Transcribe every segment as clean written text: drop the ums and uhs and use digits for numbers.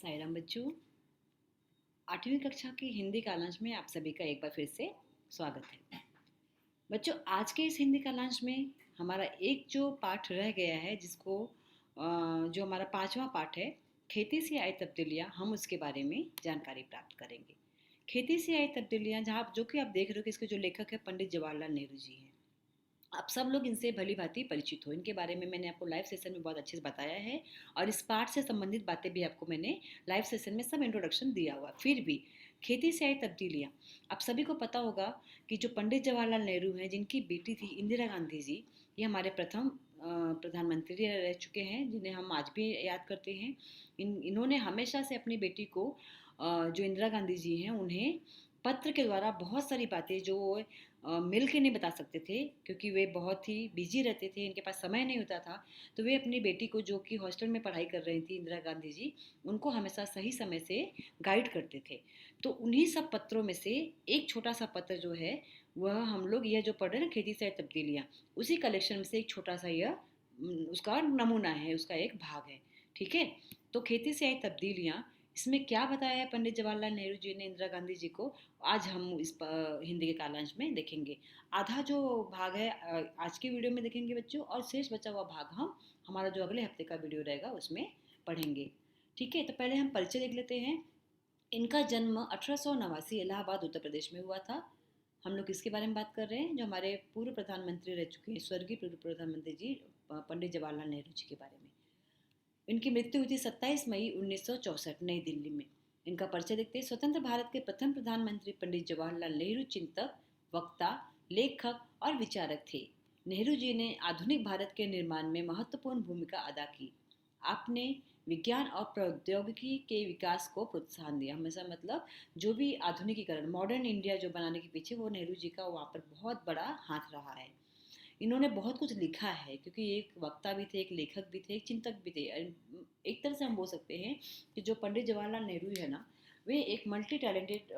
साई राम बच्चों, 8वीं कक्षा की हिंदी कालांश में आप सभी का एक बार फिर से स्वागत है। बच्चों, आज के इस हिंदी कालांश में हमारा एक जो पाठ रह गया है, जो हमारा 5वां पाठ है, खेती से आई तब्दीलियाँ, हम उसके बारे में जानकारी प्राप्त करेंगे। खेती से आई तब्दीलियाँ, जहाँ जो कि आप देख रहे हो कि इसके जो लेखक है पंडित जवाहरलाल नेहरू जी हैं। आप सब लोग इनसे भली भांति परिचित हो। इनके बारे में मैंने आपको लाइव सेशन में बहुत अच्छे से बताया है, और इस पाठ से संबंधित बातें भी आपको मैंने लाइव सेशन में सब इंट्रोडक्शन दिया हुआ। फिर भी खेती से आई तब्दीलियाँ, आप सभी को पता होगा कि जो पंडित जवाहरलाल नेहरू हैं, जिनकी बेटी थी इंदिरा गांधी जी, ये हमारे प्रथम प्रधानमंत्री रह चुके हैं, जिन्हें हम आज भी याद करते हैं। इन्होंने हमेशा से अपनी बेटी को, जो इंदिरा गांधी जी हैं, उन्हें पत्र के द्वारा बहुत सारी बातें जो मिल के नहीं बता सकते थे, क्योंकि वे बहुत ही बिजी रहते थे, इनके पास समय नहीं होता था। तो वे अपनी बेटी को, जो कि हॉस्टल में पढ़ाई कर रही थी इंदिरा गांधी जी, उनको हमेशा सही समय से गाइड करते थे। तो उन्हीं सब पत्रों में से एक छोटा सा पत्र जो है, वह हम लोग यह जो पढ़ रहे हैं ना, खेती से आई तब्दीलियाँ, उसी कलेक्शन में से एक छोटा सा यह उसका नमूना है, उसका एक भाग है। ठीक है। तो खेती से आई तब्दीलियाँ, इसमें क्या बताया है पंडित जवाहरलाल नेहरू जी ने इंदिरा गांधी जी को, आज हम हिंदी के कालांश में देखेंगे। आधा जो भाग है आज के वीडियो में देखेंगे बच्चों, और शेष बचा हुआ भाग हम हमारा जो अगले हफ्ते का वीडियो रहेगा उसमें पढ़ेंगे। ठीक है। तो पहले हम परिचय देख लेते हैं। इनका जन्म 1889 इलाहाबाद उत्तर प्रदेश में हुआ था। हम लोग किसके बारे में बात कर रहे हैं? जो हमारे पूर्व प्रधानमंत्री रह चुके हैं, स्वर्गीय पूर्व प्रधानमंत्री जी पंडित जवाहरलाल नेहरू जी के बारे में। इनकी मृत्यु हुई थी 27 मई 1964 नई दिल्ली में। इनका परिचय देखते हैं। स्वतंत्र भारत के प्रथम प्रधानमंत्री पंडित जवाहरलाल नेहरू चिंतक, वक्ता, लेखक और विचारक थे। नेहरू जी ने आधुनिक भारत के निर्माण में महत्वपूर्ण भूमिका अदा की। आपने विज्ञान और प्रौद्योगिकी के विकास को प्रोत्साहन दिया हमेशा। मतलब जो भी आधुनिकीकरण, मॉडर्न इंडिया जो बनाने के पीछे, वो नेहरू जी का वहाँ पर बहुत बड़ा हाथ रहा है। इन्होंने बहुत कुछ लिखा है, क्योंकि एक वक्ता भी थे, एक लेखक भी थे, एक चिंतक भी थे। एक तरह से हम बोल सकते हैं कि जो पंडित जवाहरलाल नेहरू है ना, वे एक मल्टी टैलेंटेड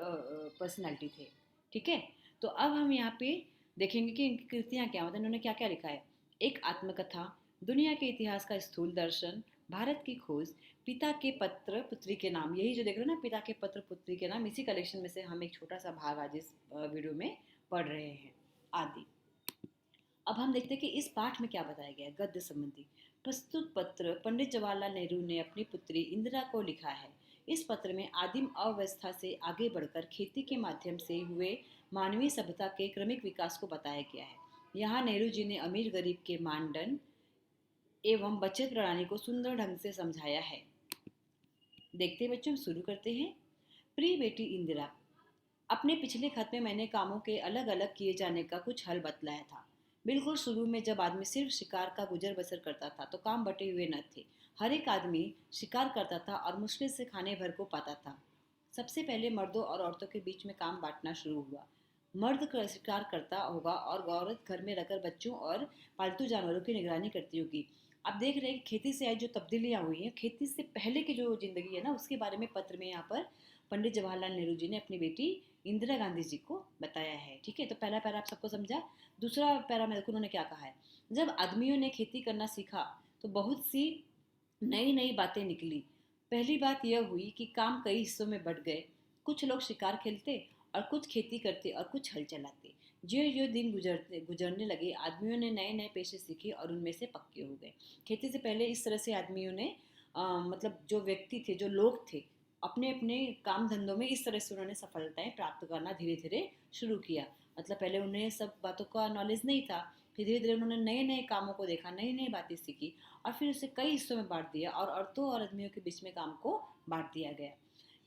पर्सनैलिटी थे। ठीक है। तो अब हम यहाँ पे देखेंगे कि इनकी कृतियाँ क्या, मतलब इन्होंने क्या क्या लिखा है। एक आत्मकथा, दुनिया के इतिहास का स्थूल दर्शन, भारत की खोज, पिता के पत्र पुत्री के नाम, यही जो देख रहे हो ना, पिता के पत्र पुत्री के नाम, इसी कलेक्शन में से हम एक छोटा सा भाग आज इस वीडियो में पढ़ रहे हैं, आदि। अब हम देखते हैं कि इस पाठ में क्या बताया गया है गद्य संबंधी। प्रस्तुत पत्र पंडित जवाहरलाल नेहरू ने अपनी पुत्री इंदिरा को लिखा है। इस पत्र में आदिम अवस्था से आगे बढ़कर खेती के माध्यम से हुए मानवीय सभ्यता के क्रमिक विकास को बताया गया है। यहाँ नेहरू जी ने अमीर गरीब के मानदंड एवं बचत प्रणाली को सुंदर ढंग से समझाया है। देखते बच्चों, हम शुरू करते हैं। प्रिय बेटी इंदिरा, अपने पिछले खत में मैंने कामों के अलग अलग किए जाने का कुछ हल बतलाया था। बिल्कुल शुरू में जब आदमी सिर्फ शिकार का गुजर बसर करता था तो काम बटे हुए न थे। हर एक आदमी शिकार करता था और मुश्किल से खाने भर को पाता था। सबसे पहले मर्दों और औरतों के बीच में काम बांटना शुरू हुआ। मर्द शिकार करता होगा और औरत घर में रहकर बच्चों और पालतू जानवरों की निगरानी करती होगी। आप देख रहे हैं कि खेती से आई जो तब्दीलियां हुई हैं, खेती से पहले की जो जिंदगी है ना, उसके बारे में पत्र में यहाँ पर पंडित जवाहरलाल नेहरू जी ने अपनी बेटी इंदिरा गांधी जी को बताया है। ठीक है। तो पहला पैरा आप सबको समझा। दूसरा पैरा में देखो उन्होंने क्या कहा है। जब आदमियों ने खेती करना सीखा तो बहुत सी नई नई बातें निकली। पहली बात यह हुई कि काम कई हिस्सों में बंट गए। कुछ लोग शिकार खेलते और कुछ खेती करते और कुछ हल चलाते। जो जो दिन गुजरने लगे, आदमियों ने नए नए पेशे सीखे और उनमें से पक्के हो गए। खेती से पहले इस तरह से आदमियों ने मतलब जो व्यक्ति थे, जो लोग थे, अपने अपने काम धंधों में इस तरह से उन्होंने सफलताएं प्राप्त करना धीरे धीरे शुरू किया। मतलब पहले उन्हें सब बातों का नॉलेज नहीं था, फिर धीरे धीरे उन्होंने नए नए कामों को देखा, नई नई बातें सीखी, और फिर उसे कई हिस्सों में बांट दिया, और औरतों और आदमियों के बीच में काम को बांट दिया गया।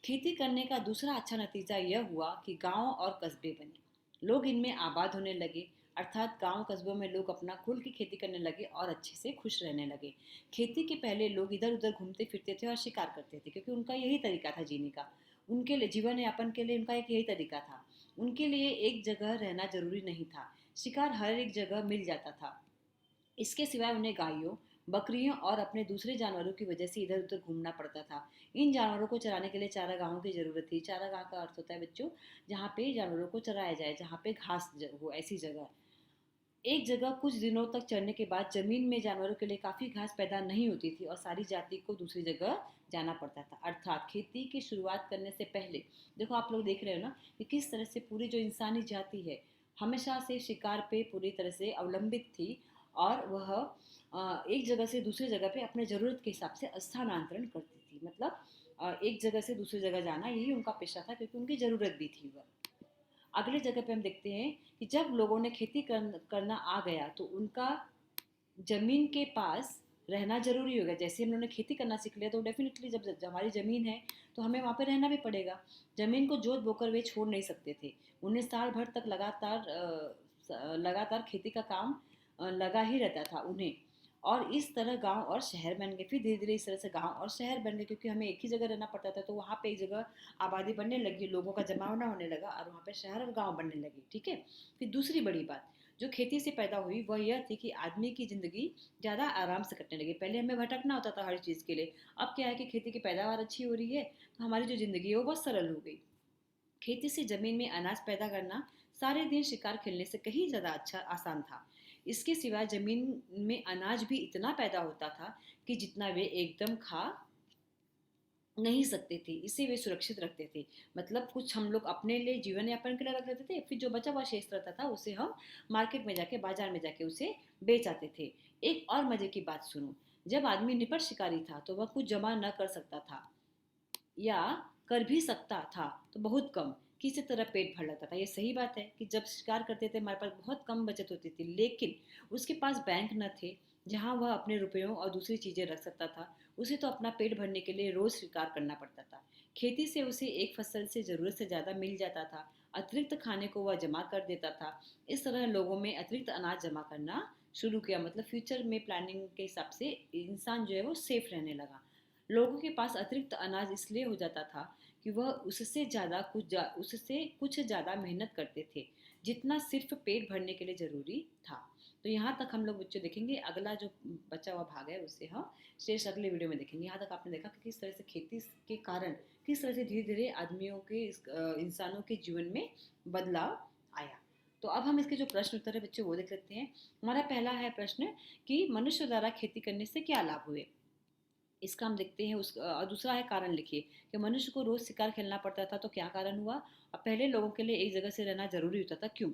खेती करने का दूसरा अच्छा नतीजा यह हुआ कि गांव और कस्बे बने। लोग इनमें आबाद होने लगे, अर्थात गांव कस्बों में लोग अपना खुल की खेती करने लगे और अच्छे से खुश रहने लगे। खेती के पहले लोग इधर उधर घूमते फिरते थे और शिकार करते थे, क्योंकि उनका यही तरीका था जीने का। उनके लिए जीवन यापन के लिए उनका एक यही तरीका था। उनके लिए एक जगह रहना जरूरी नहीं था, शिकार हर एक जगह मिल जाता था। इसके सिवाय उन्हें गायों, बकरियों और अपने दूसरे जानवरों की वजह से इधर उधर घूमना पड़ता था। इन जानवरों को चराने के लिए चारागाहों की जरूरत थी। चारागाह का अर्थ होता है बच्चों, जहाँ पे जानवरों को चराया जाए, जहाँ पे घास हो, ऐसी जगह। एक जगह कुछ दिनों तक चरने के बाद जमीन में जानवरों के लिए काफी घास पैदा नहीं होती थी और सारी जाति को दूसरी जगह जाना पड़ता था। अर्थात खेती की शुरुआत करने से पहले देखो आप लोग देख रहे हो ना कि किस तरह से पूरी जो इंसानी जाति है हमेशा से शिकार पे पूरी तरह से अवलंबित थी और वह एक जगह से दूसरी जगह पे अपने ज़रूरत के हिसाब से स्थानांतरण करती थी। मतलब एक जगह से दूसरी जगह जाना यही उनका पेशा था क्योंकि उनकी ज़रूरत भी थी वह। अगले जगह पे हम देखते हैं कि जब लोगों ने खेती करना आ गया तो उनका जमीन के पास रहना जरूरी हो गया। जैसे हम लोगों ने खेती करना सीख लिया तो डेफिनेटली जब हमारी जमीन है तो हमें वहाँ पे रहना भी पड़ेगा। जमीन को जोत बोकर वे छोड़ नहीं सकते थे। उन्हें साल भर तक लगातार खेती का काम लगा ही रहता था उन्हें। और इस तरह गांव और शहर बन गए। फिर धीरे धीरे इस तरह से गांव और शहर बन गए क्योंकि हमें एक ही जगह रहना पड़ता था तो वहाँ पे एक जगह आबादी बढ़ने लगी, लोगों का जमावड़ा होने लगा और वहाँ पे शहर और गांव बनने लगे। ठीक है। फिर दूसरी बड़ी बात जो खेती से पैदा हुई वह यह थी कि आदमी की ज़िंदगी ज़्यादा आराम से कटने लगी। पहले हमें भटकना होता था हर चीज़ के लिए। अब क्या है कि खेती की पैदावार अच्छी हो रही है तो हमारी जो ज़िंदगी है वो बहुत सरल हो गई। खेती से ज़मीन में अनाज पैदा करना सारे दिन शिकार खेलने से कहीं ज़्यादा अच्छा आसान था। इसके सिवा ज़मीन में अनाज भी इतना पैदा होता था कि जितना वे एकदम खा नहीं सकते थे। इसे वे सुरक्षित रखते थे। मतलब कुछ हम लोग अपने लिए जीवन यापन के लिए रख लेते थे, फिर जो बचा हुआ शेष रहता था उसे हम मार्केट में जाके बाजार में जाके उसे बेच आते थे। एक और मजे की बात सुनो। जब आदमी निपट शिकारी था तो वह कुछ जमा न कर सकता था या कर भी सकता था तो बहुत कम। किसी तरह पेट भर लेता था। ये सही बात है कि जब शिकार करते थे हमारे पास बहुत कम बचत होती थी, लेकिन उसके पास बैंक न थे जहां वह अपने रुपयों और दूसरी चीजें रख सकता था। उसे तो अपना पेट भरने के लिए रोज शिकार करना पड़ता था। खेती से उसे एक फसल से जरूरत से ज्यादा मिल जाता था। अतिरिक्त खाने को वह जमा कर देता था। इस तरह लोगों में अतिरिक्त अनाज जमा करना शुरू किया। मतलब फ्यूचर में प्लानिंग के हिसाब से इंसान जो है वो सेफ रहने लगा। लोगों के पास अतिरिक्त अनाज इसलिए हो जाता था कि वह उससे कुछ ज़्यादा मेहनत करते थे जितना सिर्फ पेट भरने के लिए ज़रूरी था। तो यहाँ तक हम लोग बच्चे देखेंगे। अगला जो बचा हुआ भाग है उसे हम शेष अगले वीडियो में देखेंगे। यहाँ तक आपने देखा कि किस तरह से खेती के कारण किस तरह से धीरे धीरे आदमियों के इंसानों के जीवन में बदलाव आया। तो अब हम इसके जो प्रश्न उत्तर है बच्चे वो देख लेते हैं। हमारा पहला है प्रश्न कि मनुष्य द्वारा खेती करने से क्या लाभ हुए। इसका हम देखते हैं। और दूसरा है कारण लिखिए कि मनुष्य को रोज शिकार खेलना पड़ता था तो क्या कारण हुआ। और पहले लोगों के लिए एक जगह से रहना जरूरी होता था, क्यों।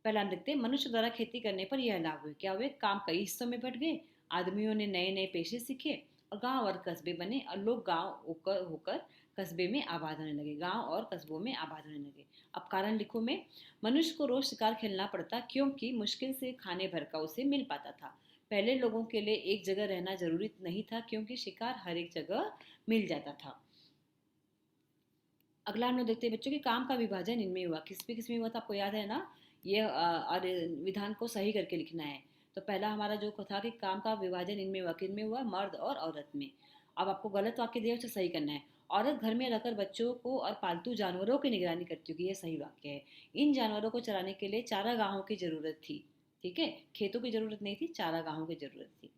पहला हम देखते हैं मनुष्य द्वारा खेती करने पर यह लाभ हुए। क्या हुए, काम कई हिस्सों में बढ़ गए। आदमियों ने नए नए पेशे सीखे और गांव और कस्बे बने और लोग गांव होकर होकर कस्बे में आबाद होने लगे। गांव और कस्बों में आबाद होने लगे। अब कारण लिखो में मनुष्य को रोज शिकार खेलना पड़ता क्योंकि मुश्किल से खाने भर का उसे मिल पाता था। पहले लोगों के लिए एक जगह रहना जरूरी नहीं था क्योंकि शिकार हर एक जगह मिल जाता था। अगला हम लोग देखते हैं बच्चों के काम का विभाजन इनमें हुआ। किसमें हुआ था आपको याद है ना। ये और विधान को सही करके लिखना है। तो पहला हमारा जो था कि काम का विभाजन इनमें हुआ, किनमें हुआ, मर्द और औरत में। अब आपको गलत वाक्य दिया उसे सही करना है। औरत घर में रहकर बच्चों को और पालतू जानवरों की निगरानी करती होगी, ये सही वाक्य है। इन जानवरों को चराने के लिए चारागाहों की जरूरत थी। ठीक है, खेतों की जरूरत नहीं थी, चारागाहों की जरूरत थी।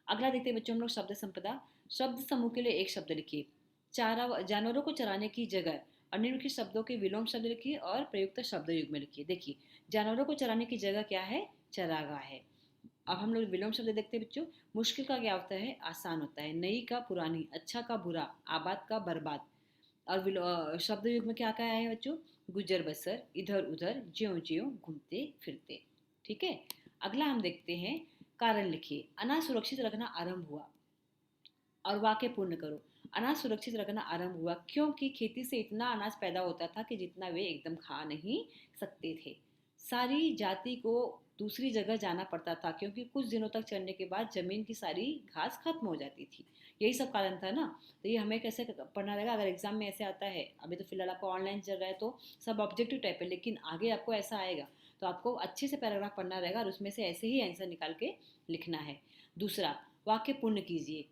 अगला देखते हैं बच्चों हम लोग शब्द संपदा। शब्द समूह के लिए एक शब्द लिखिए। चारा जानवरों को चराने की जगह और निम्नलिखित शब्दों के विलोम शब्द लिखिए और प्रयुक्त शब्द युग में लिखिए। देखिए जानवरों को चराने की जगह क्या है, चरागाह है। अब हम लोग विलोम शब्द देखते हैं बच्चों। मुश्किल का क्या होता है, आसान होता है। नई का पुरानी, अच्छा का बुरा, आबाद का बर्बाद। और शब्द युग में क्या क्या है बच्चों, गुजर बसर, इधर उधर, ज्यों ज्यों, घूमते फिरते। ठीक है। अगला हम देखते हैं कारण लिखिए। अनाज सुरक्षित रखना आरंभ हुआ और वाक्य पूर्ण करो। अनाज सुरक्षित रखना आरंभ हुआ क्योंकि खेती से इतना अनाज पैदा होता था कि जितना वे एकदम खा नहीं सकते थे। सारी जाति को दूसरी जगह जाना पड़ता था क्योंकि कुछ दिनों तक चलने के बाद जमीन की सारी घास खत्म हो जाती थी। यही सब कारण था ना। तो ये हमें कैसे पढ़ना रहेगा, अगर एग्जाम में ऐसे आता है। अभी तो फिलहाल आपको ऑनलाइन चल रहा है तो सब ऑब्जेक्टिव टाइप है, लेकिन आगे आपको ऐसा आएगा तो आपको अच्छे से पैराग्राफ पढ़ना रहेगा और उसमें से ऐसे ही आंसर निकाल के लिखना है। दूसरा, वाक्य पूर्ण कीजिए।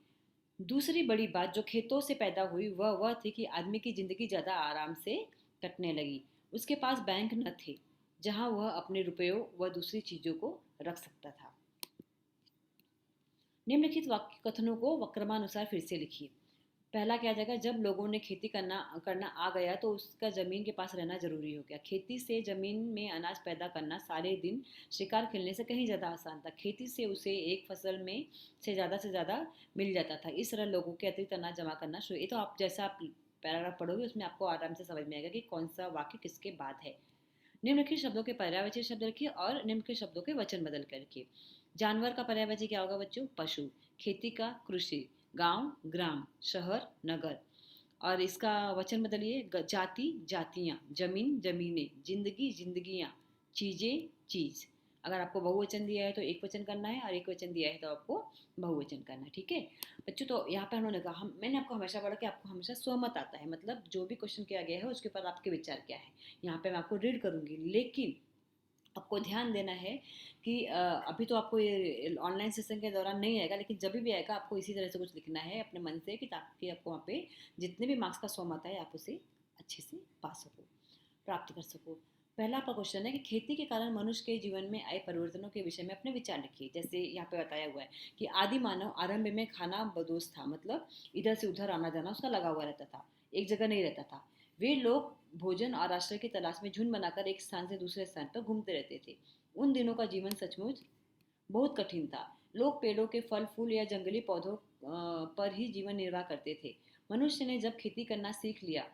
दूसरी बड़ी बात जो खेतों से पैदा हुई वह थी कि आदमी की जिंदगी ज़्यादा आराम से कटने लगी। उसके पास बैंक न थे जहां वह अपने रुपयों व दूसरी चीज़ों को रख सकता था। निम्नलिखित वाक्य कथनों को वक्रमानुसार फिर से लिखिए। पहला क्या आ जाएगा, जब लोगों ने खेती करना करना आ गया तो उसका ज़मीन के पास रहना ज़रूरी हो गया। खेती से ज़मीन में अनाज पैदा करना सारे दिन शिकार खेलने से कहीं ज़्यादा आसान था। खेती से उसे एक फसल में से ज़्यादा मिल जाता था। इस तरह लोगों के अतिरिक्त अनाज जमा करना शुरू, ये तो आप जैसा आप पैराग्राफ पढ़ोगे उसमें आपको आराम से समझ में आएगा कि कौन सा वाक्य किसके बाद है। निम्नलिखित शब्दों के पर्यायवाची शब्द रखिए और निम्नलिखित शब्दों के वचन बदल कर रखिए। जानवर का पर्यायवाची क्या होगा बच्चों? पशु। खेती का कृषि। गांव ग्राम। शहर नगर। और इसका वचन बदलिए, जाति जातियाँ, जमीन जमीनें, जिंदगी जिंदगियाँ, चीजें चीज। अगर आपको बहुवचन दिया है तो एक वचन करना है और एक वचन दिया है तो आपको बहुवचन करना है। ठीक है बच्चों, तो यहाँ पे उन्होंने कहा, मैंने आपको हमेशा बोला कि आपको हमेशा स्वमत आता है, मतलब जो भी क्वेश्चन किया गया है उसके ऊपर आपके विचार क्या है। यहाँ पे मैं आपको रीड करूंगी, लेकिन आपको ध्यान देना है कि अभी तो आपको ये ऑनलाइन सेशन के दौरान नहीं आएगा, लेकिन जब भी आएगा आपको इसी तरह से कुछ लिखना है अपने मन से, कि ताकि आपको वहाँ पे जितने भी मार्क्स का सॉम आता है आप उसे अच्छे से पा सको, प्राप्त कर सको। पहला आपका क्वेश्चन है कि खेती के कारण मनुष्य के जीवन में आए परिवर्तनों के विषय में अपने विचार लिखिए। जैसे यहाँ पे बताया हुआ है कि आदि मानव आरंभ में खाना बदोश था, मतलब इधर से उधर आना जाना उसका लगा हुआ रहता था, एक जगह नहीं रहता था। वे लोग भोजन और आश्रय की तलाश में झुंड बनाकर एक स्थान से दूसरे स्थान पर घूमते रहते थे। उन दिनों का जीवन सचमुच बहुत कठिन था। लोग पेड़ों के फल फूल या जंगली पौधों पर ही जीवन निर्वाह करते थे। मनुष्य ने जब खेती करना सीख लिया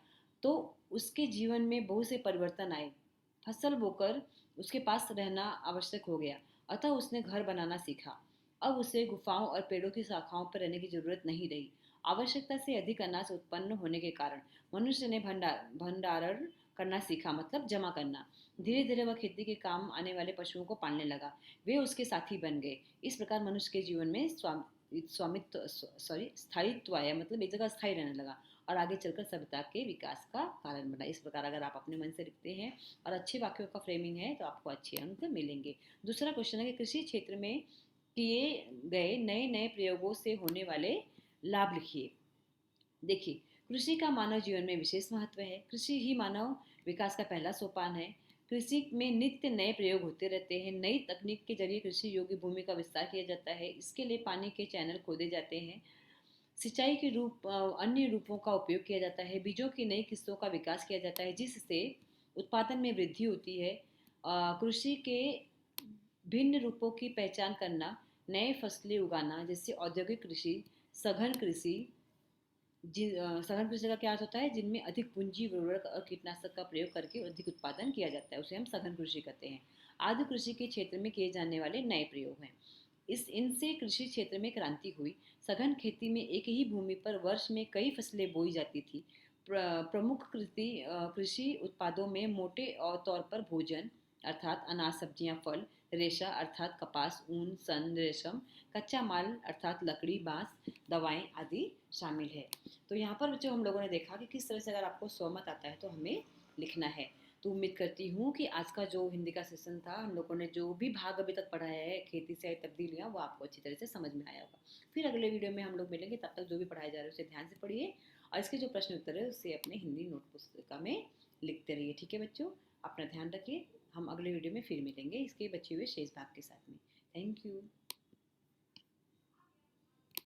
तो उसके जीवन में बहुत से परिवर्तन आए। फसल बोकर उसके पास रहना आवश्यक हो गया, अतः उसने घर बनाना सीखा। अब उसे गुफाओं और पेड़ों की शाखाओं पर रहने की जरूरत नहीं रही। आवश्यकता से अधिक अनाज उत्पन्न होने के कारण मनुष्य ने भंडारण करना सीखा, मतलब जमा करना। धीरे धीरे वह खेती के काम आने वाले पशुओं को पालने लगा। वे उसके साथी बन गए। इस प्रकार मनुष्य के जीवन में स्वामित्व स्थायित्व आया, मतलब एक जगह स्थायी रहने लगा और आगे चलकर सभ्यता के विकास का कारण बना। इस प्रकार अगर आप अपने मन से लिखते हैं और अच्छे वाक्यों का फ्रेमिंग है तो आपको अच्छे अंक मिलेंगे। दूसरा क्वेश्चन है कि कृषि क्षेत्र में किए गए नए नए प्रयोगों से होने वाले लाभ लिखिए। देखिए, कृषि का मानव जीवन में विशेष महत्व है। कृषि ही मानव विकास का पहला सोपान है। कृषि में नित्य नए प्रयोग होते रहते हैं। नई तकनीक के जरिए कृषि योग्य भूमि का विस्तार किया जाता है। इसके लिए पानी के चैनल खोदे जाते हैं। सिंचाई के अन्य रूपों का उपयोग किया जाता है। बीजों की नई किस्मों का विकास किया जाता है जिससे उत्पादन में वृद्धि होती है। कृषि के भिन्न रूपों की पहचान करना, नए फसलें उगाना जैसे औद्योगिक कृषि, सघन कृषि। सघन कृषि का क्या अर्थ होता है? जिनमें अधिक पूंजी, उर्वरक और कीटनाशक का प्रयोग करके अधिक उत्पादन किया जाता है, उसे हम सघन कृषि कहते हैं। आदि कृषि के क्षेत्र में किए जाने वाले नए प्रयोग हैं। इस इनसे कृषि क्षेत्र में क्रांति हुई। सघन खेती में एक ही भूमि पर वर्ष में कई फसलें बोई जाती थी। प्रमुख कृषि उत्पादों में मोटे और तौर पर भोजन अर्थात अनाज, सब्जियां, फल, रेशा अर्थात कपास, ऊन, सन, रेशम, कच्चा माल अर्थात लकड़ी, बांस, दवाएं आदि शामिल है। तो यहाँ पर बच्चों हम लोगों ने देखा कि किस तरह से अगर आपको स्वमत आता है तो हमें लिखना है। तो उम्मीद करती हूँ कि आज का जो हिंदी का सेशन था, हम लोगों ने जो भी भाग अभी तक पढ़ाया है खेती से आई तब्दीलियाँ, वो आपको अच्छी तरह से समझ में आया होगा। फिर अगले वीडियो में हम लोग मिलेंगे, तब तक जो भी पढ़ाया जा रहा है उसे ध्यान से पढ़िए और इसके जो प्रश्न उत्तर है उसे अपने हिंदी नोट पुस्तिका में लिखते रहिए। ठीक है बच्चों, अपना ध्यान रखिए। हम अगले वीडियो में फिर मिलेंगे इसके बचे हुए शेष भाग के साथ में। Thank you.